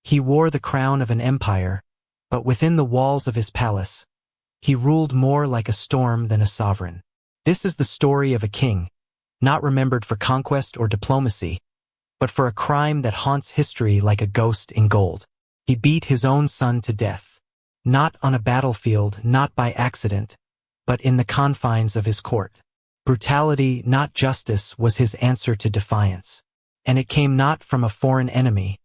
He wore the crown of an empire, but within the walls of his palace, he ruled more like a storm than a sovereign. This is the story of a king, not remembered for conquest or diplomacy, but for a crime that haunts history like a ghost in gold. He beat his own son to death, not on a battlefield, not by accident, but in the confines of his court. Brutality, not justice, was his answer to defiance. And it came not from a foreign enemy,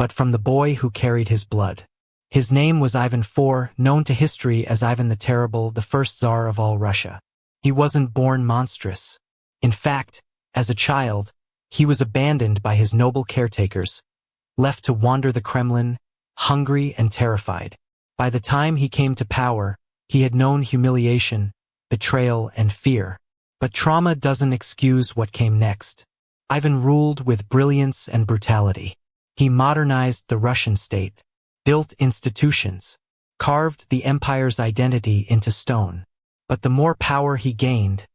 but from the boy who carried his blood. His name was Ivan IV, known to history as Ivan the Terrible, the first Tsar of all Russia. He wasn't born monstrous. In fact, as a child, he was abandoned by his noble caretakers, left to wander the Kremlin, hungry and terrified. By the time he came to power, he had known humiliation, betrayal, and fear. But trauma doesn't excuse what came next. Ivan ruled with brilliance and brutality. He modernized the Russian state, built institutions, carved the empire's identity into stone. But the more power he gained,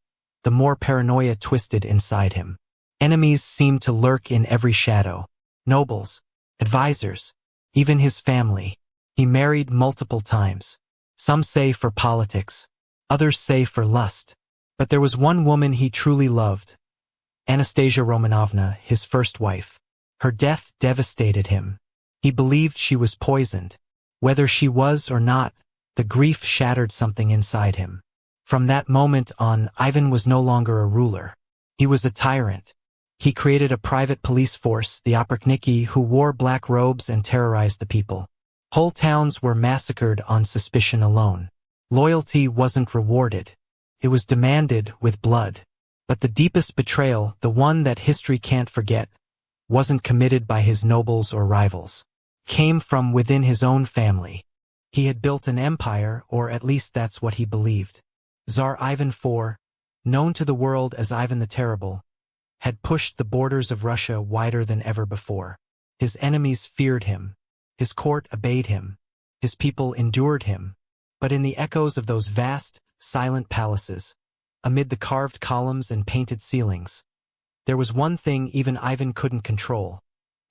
the more paranoia twisted inside him. Enemies seemed to lurk in every shadow. Nobles, advisors, even his family. He married multiple times. Some say for politics, others say for lust. But there was one woman he truly loved, Anastasia Romanovna, his first wife. Her death devastated him. He believed she was poisoned. Whether she was or not, the grief shattered something inside him. From that moment on, Ivan was no longer a ruler. He was a tyrant. He created a private police force, the Oprichniki, who wore black robes and terrorized the people. Whole towns were massacred on suspicion alone. Loyalty wasn't rewarded. It was demanded with blood. But the deepest betrayal, the one that history can't forget, wasn't committed by his nobles or rivals. Came from within his own family. He had built an empire, or at least that's what he believed. Tsar Ivan IV, known to the world as Ivan the Terrible, had pushed the borders of Russia wider than ever before. His enemies feared him. His court obeyed him. His people endured him. But in the echoes of those vast, silent palaces, amid the carved columns and painted ceilings, there was one thing even Ivan couldn't control: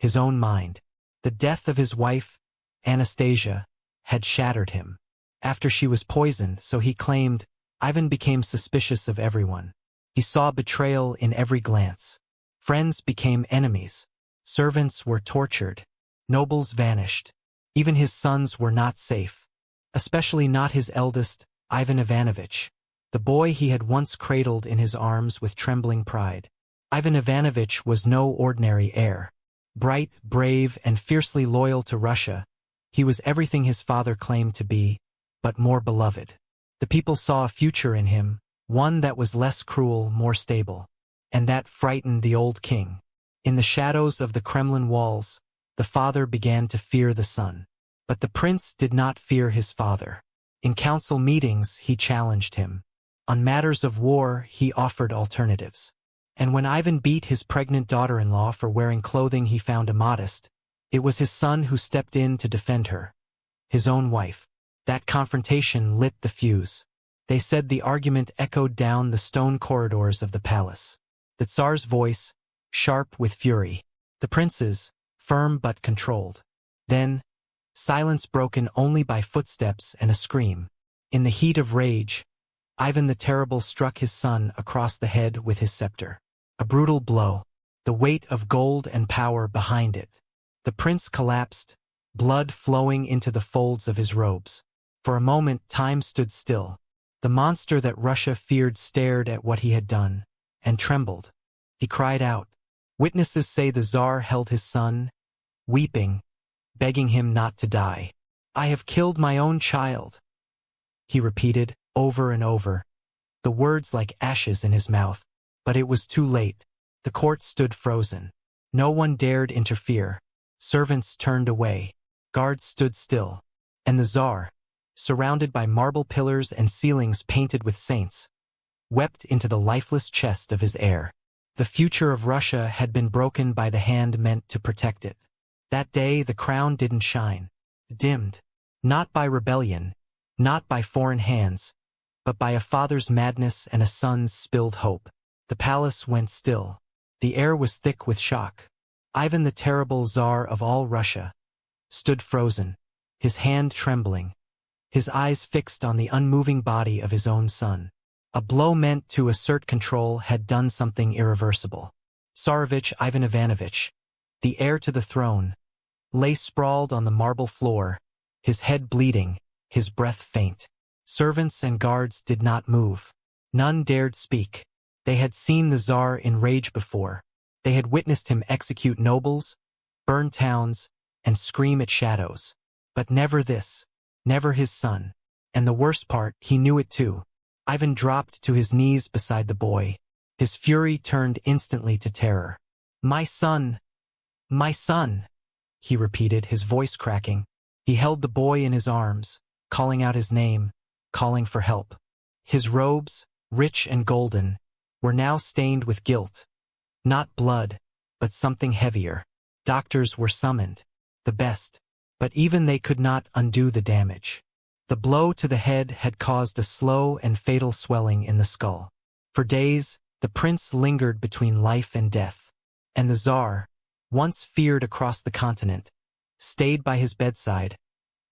his own mind. The death of his wife, Anastasia, had shattered him. After she was poisoned, so he claimed, Ivan became suspicious of everyone. He saw betrayal in every glance. Friends became enemies. Servants were tortured. Nobles vanished. Even his sons were not safe. Especially not his eldest, Ivan Ivanovich, the boy he had once cradled in his arms with trembling pride. Ivan Ivanovich was no ordinary heir. Bright, brave, and fiercely loyal to Russia, he was everything his father claimed to be, but more beloved. The people saw a future in him, one that was less cruel, more stable. And that frightened the old king. In the shadows of the Kremlin walls, the father began to fear the son. But the prince did not fear his father. In council meetings, he challenged him. On matters of war, he offered alternatives. And when Ivan beat his pregnant daughter-in-law for wearing clothing he found immodest, it was his son who stepped in to defend her, his own wife. That confrontation lit the fuse. They said the argument echoed down the stone corridors of the palace. The Tsar's voice, sharp with fury. The prince's, firm but controlled. Then, silence broken only by footsteps and a scream. In the heat of rage, Ivan the Terrible struck his son across the head with his scepter. A brutal blow, the weight of gold and power behind it. The prince collapsed, blood flowing into the folds of his robes. For a moment, time stood still. The monster that Russia feared stared at what he had done, and trembled. He cried out. Witnesses say the Tsar held his son, weeping, begging him not to die. I have killed my own child, he repeated, over and over, the words like ashes in his mouth. But it was too late. The court stood frozen. No one dared interfere. Servants turned away. Guards stood still. And the Tsar, surrounded by marble pillars and ceilings painted with saints, wept into the lifeless chest of his heir. The future of Russia had been broken by the hand meant to protect it. That day the crown didn't shine. Dimmed. Not by rebellion, not by foreign hands, but by a father's madness and a son's spilled hope. The palace went still. The air was thick with shock. Ivan the Terrible, Tsar of all Russia, stood frozen, his hand trembling, his eyes fixed on the unmoving body of his own son. A blow meant to assert control had done something irreversible. Tsarevich Ivan Ivanovich, the heir to the throne, lay sprawled on the marble floor, his head bleeding, his breath faint. Servants and guards did not move. None dared speak. They had seen the Tsar in rage before. They had witnessed him execute nobles, burn towns, and scream at shadows. But never this, never his son. And the worst part, he knew it too. Ivan dropped to his knees beside the boy. His fury turned instantly to terror. "My son! My son!" he repeated, his voice cracking. He held the boy in his arms, calling out his name, calling for help. His robes, rich and golden, were now stained with guilt. Not blood, but something heavier. Doctors were summoned, the best, but even they could not undo the damage. The blow to the head had caused a slow and fatal swelling in the skull. For days, the prince lingered between life and death, and the Tsar, once feared across the continent, stayed by his bedside,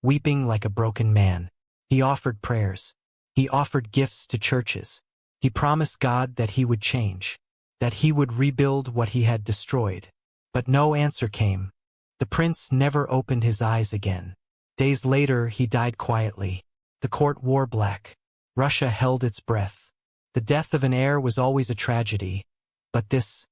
weeping like a broken man. He offered prayers. He offered gifts to churches. He promised God that he would change, that he would rebuild what he had destroyed. But no answer came. The prince never opened his eyes again. Days later, he died quietly. The court wore black. Russia held its breath. The death of an heir was always a tragedy, but this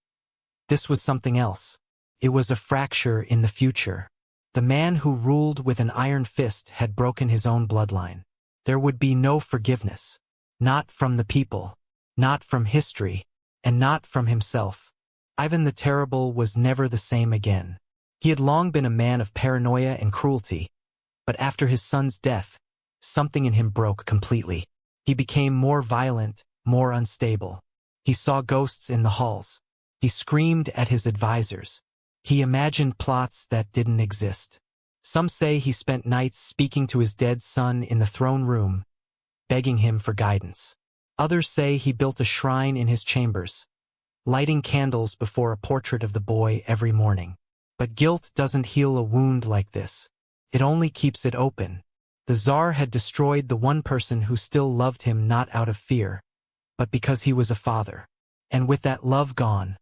was something else. It was a fracture in the future. The man who ruled with an iron fist had broken his own bloodline. There would be no forgiveness. Not from the people, not from history, and not from himself. Ivan the Terrible was never the same again. He had long been a man of paranoia and cruelty, but after his son's death, something in him broke completely. He became more violent, more unstable. He saw ghosts in the halls. He screamed at his advisors. He imagined plots that didn't exist. Some say he spent nights speaking to his dead son in the throne room, begging him for guidance. Others say he built a shrine in his chambers, lighting candles before a portrait of the boy every morning. But guilt doesn't heal a wound like this. It only keeps it open. The Tsar had destroyed the one person who still loved him, not out of fear, but because he was a father. And with that love gone,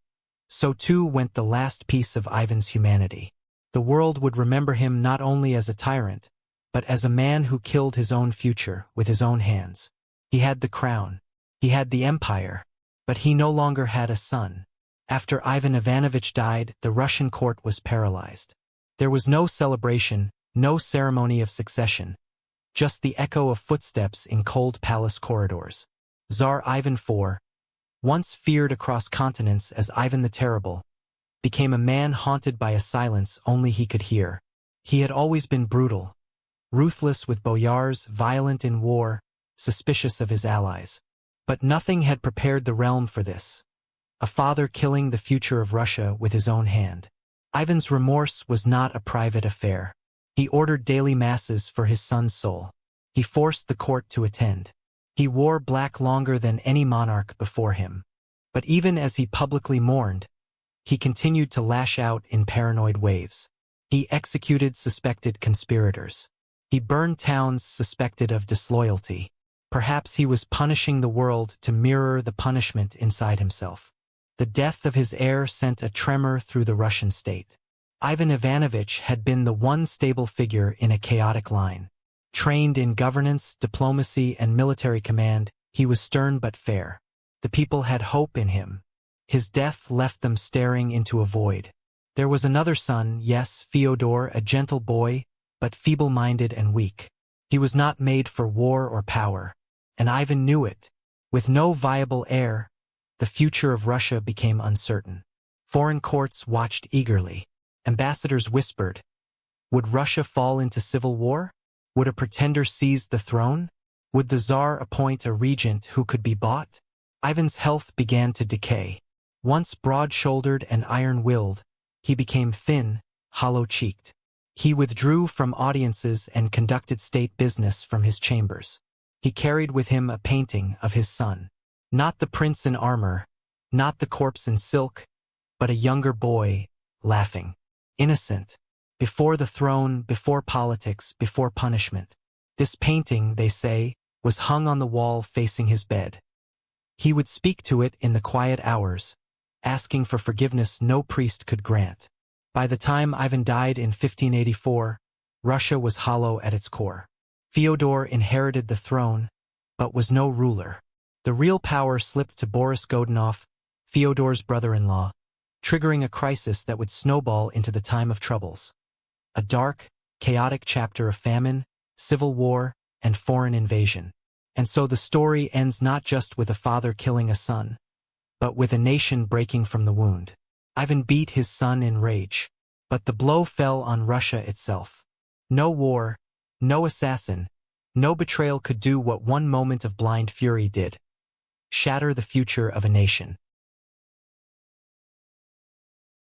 so too went the last piece of Ivan's humanity. The world would remember him not only as a tyrant, but as a man who killed his own future with his own hands. He had the crown. He had the empire. But he no longer had a son. After Ivan Ivanovich died, the Russian court was paralyzed. There was no celebration, no ceremony of succession, just the echo of footsteps in cold palace corridors. Tsar Ivan IV, once feared across continents as Ivan the Terrible, became a man haunted by a silence only he could hear. He had always been brutal, ruthless with boyars, violent in war, suspicious of his allies. But nothing had prepared the realm for this. A father killing the future of Russia with his own hand. Ivan's remorse was not a private affair. He ordered daily masses for his son's soul. He forced the court to attend. He wore black longer than any monarch before him. But even as he publicly mourned, he continued to lash out in paranoid waves. He executed suspected conspirators. He burned towns suspected of disloyalty. Perhaps he was punishing the world to mirror the punishment inside himself. The death of his heir sent a tremor through the Russian state. Ivan Ivanovich had been the one stable figure in a chaotic line. Trained in governance, diplomacy, and military command, he was stern but fair. The people had hope in him. His death left them staring into a void. There was another son, yes, Fyodor, a gentle boy, but feeble-minded and weak. He was not made for war or power, and Ivan knew it. With no viable heir, the future of Russia became uncertain. Foreign courts watched eagerly. Ambassadors whispered, would Russia fall into civil war? Would a pretender seize the throne? Would the Tsar appoint a regent who could be bought? Ivan's health began to decay. Once broad-shouldered and iron-willed, he became thin, hollow-cheeked. He withdrew from audiences and conducted state business from his chambers. He carried with him a painting of his son. Not the prince in armor, not the corpse in silk, but a younger boy, laughing. Innocent. Before the throne, before politics, before punishment. This painting, they say, was hung on the wall facing his bed. He would speak to it in the quiet hours, asking for forgiveness no priest could grant. By the time Ivan died in 1584, Russia was hollow at its core. Fyodor inherited the throne, but was no ruler. The real power slipped to Boris Godunov, Fyodor's brother-in-law, triggering a crisis that would snowball into the time of troubles. A dark, chaotic chapter of famine, civil war, and foreign invasion. And so the story ends not just with a father killing a son, but with a nation breaking from the wound. Ivan beat his son in rage, but the blow fell on Russia itself. No war, no assassin, no betrayal could do what one moment of blind fury did: shatter the future of a nation.